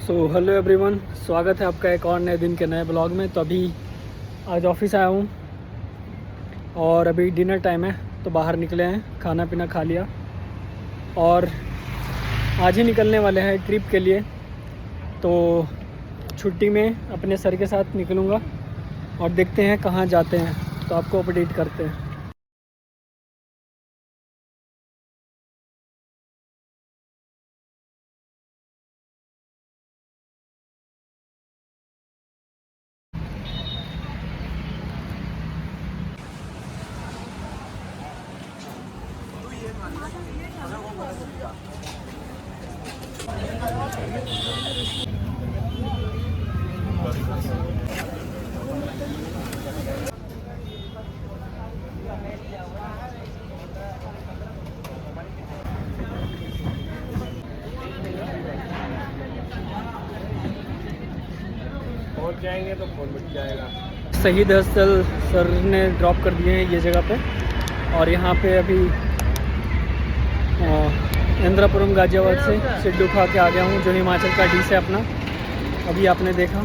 Hello everyone, स्वागत है आपका एक और नए दिन के नए ब्लॉग में। तो अभी आज ऑफिस आया हूँ और अभी डिनर टाइम है, तो बाहर निकले हैं, खाना पीना खा लिया और आज ही निकलने वाले हैं ट्रिप के लिए। तो छुट्टी में अपने सर के साथ निकलूँगा और देखते हैं कहाँ जाते हैं, तो आपको अपडेट करते हैं। पहुंच जाएंगे तो फोन बच जाएगा। शहीद हस्टल सर ने ड्रॉप कर दिए हैं ये जगह पे, और यहाँ पे अभी इंद्रापुरम गाजियाबाद से सिड्डू खा के आ गया हूँ, जो हिमाचल का डिश है अपना, अभी आपने देखा।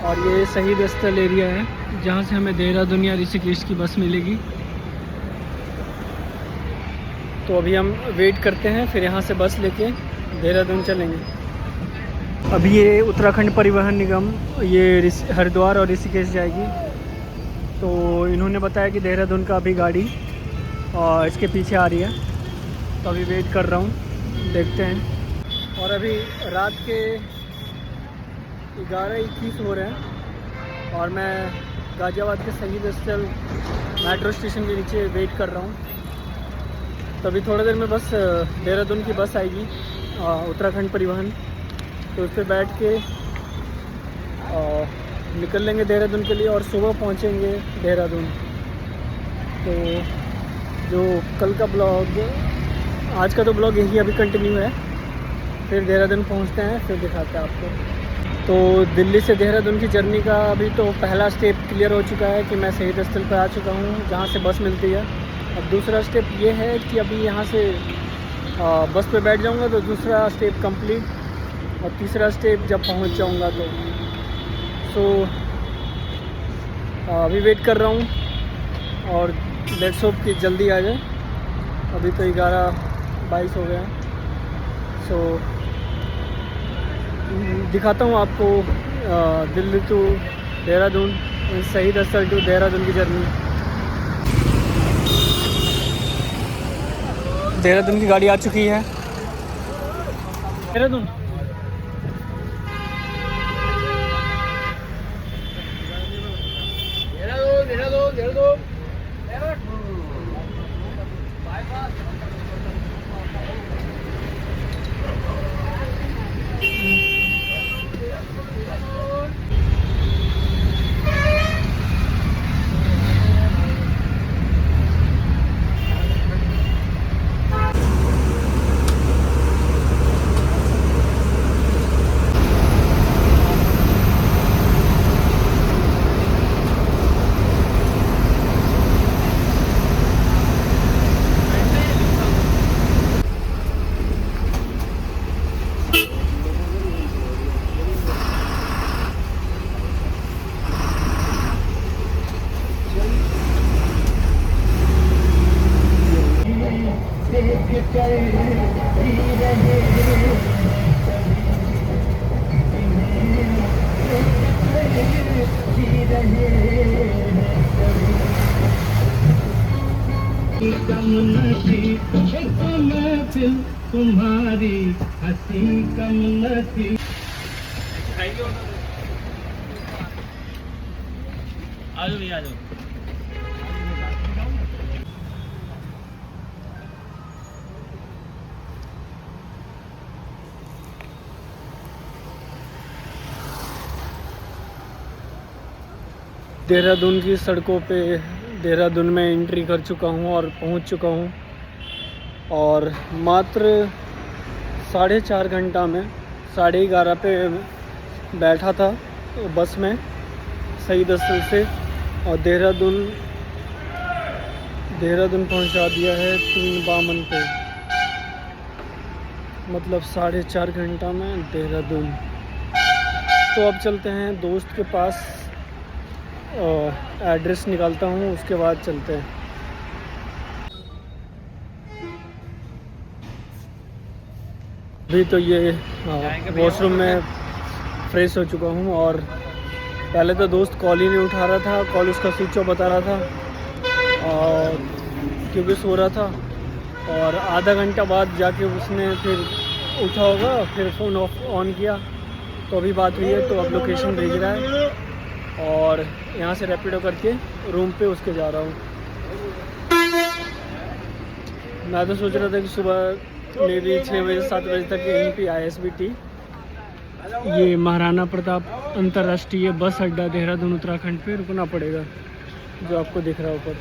और ये शहीद स्थल एरिया है जहाँ से हमें देहरादून या ऋषिकेश की बस मिलेगी। तो अभी हम वेट करते हैं, फिर यहाँ से बस लेके देहरादून चलेंगे। अभी ये उत्तराखंड परिवहन निगम ये हरिद्वार और ऋषिकेश जाएगी। तो इन्होंने बताया कि देहरादून का अभी गाड़ी और इसके पीछे आ रही है, तो अभी वेट कर रहा हूँ, देखते हैं। और अभी रात के 11:21 हो रहे हैं और मैं गाजियाबाद के शहीद स्थल मेट्रो स्टेशन के नीचे वेट कर रहा हूँ। तो अभी थोड़ी देर में बस देहरादून की बस आएगी, उत्तराखंड परिवहन, तो उस पर बैठ के निकल लेंगे देहरादून के लिए और सुबह पहुँचेंगे देहरादून। तो जो कल का ब्लॉग, आज का तो ब्लॉग यही अभी कंटिन्यू है, फिर देहरादून पहुँचते हैं, फिर दिखाते हैं आपको। तो दिल्ली से देहरादून की जर्नी का अभी तो पहला स्टेप क्लियर हो चुका है कि मैं शहीद स्थल पर आ चुका हूँ जहाँ से बस मिलती है। अब दूसरा स्टेप ये है कि अभी यहाँ से बस पे बैठ जाऊँगा तो दूसरा स्टेप कंप्लीट, और तीसरा स्टेप जब पहुँच जाऊँगा तो अभी वेट कर रहा हूँ और लेट्स होप कि जल्दी आ जाए। अभी तो 11:22 हो गए हैं। दिखाता हूँ आपको दिल्ली टू देहरादून, शहीद स्थल टू देहरादून की जर्नी। देहरादून की गाड़ी आ चुकी है। देहरादून तुम्हारी हंसी कम नसी। आजो भैया आजो। देहरादून की सड़कों पे देहरादून में एंट्री कर चुका हूँ और पहुँच चुका हूँ, और मात्र 4.5 घंटा में 11:30 पे बैठा था बस में शहीद स्थल से, और देहरादून पहुँचा दिया है 3:52 पे, मतलब 4.5 घंटा में देहरादून। तो अब चलते हैं दोस्त के पास, एड्रेस निकालता हूँ, उसके बाद चलते हैं। अभी तो ये वॉशरूम में फ्रेश हो चुका हूँ, और पहले तो दोस्त कॉल ही नहीं उठा रहा था, कॉल उसका स्विच ऑफ बता रहा था और क्योंकि सो रहा था। और आधा घंटा बाद जाके उसने फिर उठा होगा, फिर फ़ोन ऑन किया, तो अभी बात हुई है। तो अब लोकेशन भेज रहा है और यहाँ से रैपिडो करके रूम पे उसके जा रहा हूँ। मैं तो सोच रहा था कि सुबह मे बी 6 बजे 7 बजे तक यहीं पे ISBT, ये महाराणा प्रताप अंतर्राष्ट्रीय बस अड्डा देहरादून उत्तराखंड पे रुकना पड़ेगा, जो आपको दिख रहा है ऊपर।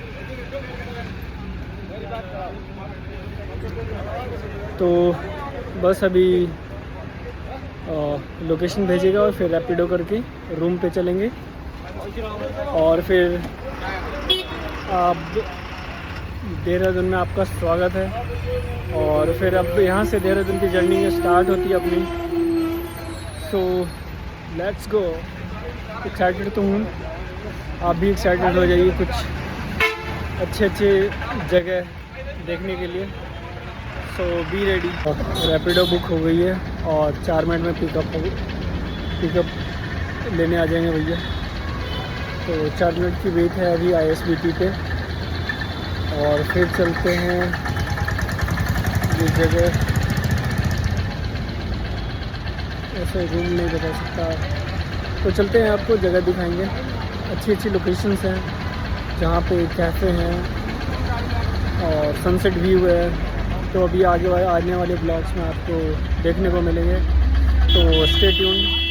तो बस अभी लोकेशन भेजेगा और फिर रैपिडो करके रूम पे चलेंगे, और फिर आप देहरादून में आपका स्वागत है। और फिर अब यहाँ से देहरादून की जर्नी स्टार्ट होती है अपनी। So let's go. एक्साइटेड तो हूँ, आप भी एक्साइटेड हो जाइए कुछ अच्छे जगह देखने के लिए। सो बी रेडी। रैपिडो बुक हो गई है और 4 मिनट में पिकअप लेने आ जाएंगे भैया। तो 4 मिनट की वेट है अभी ISBT पे, और फिर चलते हैं ये जगह। ऐसे रूम नहीं बता सकता, तो चलते हैं, आपको जगह दिखाएंगे। अच्छी लोकेशंस हैं जहाँ पे कैफ़े हैं और सनसेट व्यू है। तो अभी आने वाले ब्लॉग्स में आपको देखने को मिलेंगे, तो स्टे ट्यून्ड।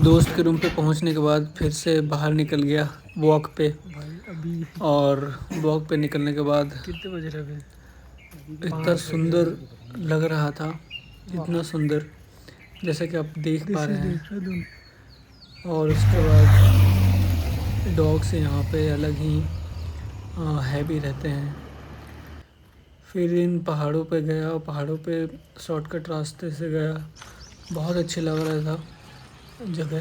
दोस्त के रूम पे पहुंचने के बाद फिर से बाहर निकल गया वॉक पे भाई अभी। और वॉक पे निकलने के बाद कितने बज रहे हैं? इतना सुंदर लग रहा था, इतना सुंदर जैसे कि आप देख पा रहे हैं। और उसके बाद डॉग्स यहाँ पे अलग ही हैवी रहते हैं। फिर इन पहाड़ों पे गया, पहाड़ों पे शॉर्टकट रास्ते से गया, बहुत अच्छी लग रहा था जगह।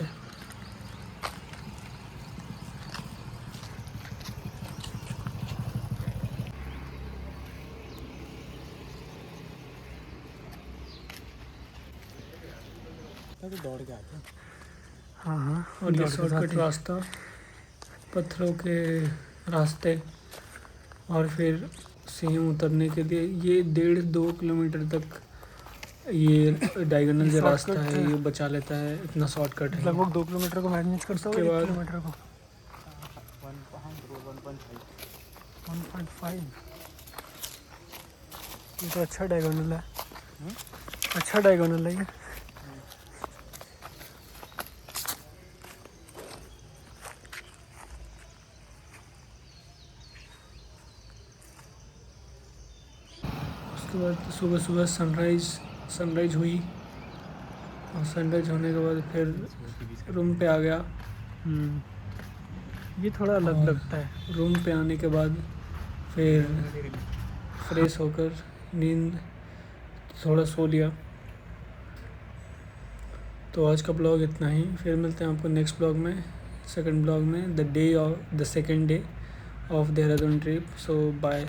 तो दौड़ के आते हैं। हाँ, और ये शॉर्टकट रास्ता, पत्थरों के रास्ते, और फिर सीम उतरने के लिए ये 1.5-2 किलोमीटर तक ये डायगोनल जो रास्ता है ये बचा लेता है। इतना शॉर्टकट है, लगभग 2 किलोमीटर को मैनेज करता है। 1 किलोमीटर को 1.5। ये तो अच्छा डायगोनल है, अच्छा डायगोनल है ये। उसके बाद सुबह सनराइज हुई, और सनराइज होने के बाद फिर रूम पे आ गया। ये थोड़ा अलग लगता है। रूम पे आने के बाद फिर फ्रेश होकर नींद थोड़ा सो लिया। तो आज का ब्लॉग इतना ही, फिर मिलते हैं आपको नेक्स्ट ब्लॉग में, सेकंड ब्लॉग में, the second day of Dehradun trip. So bye.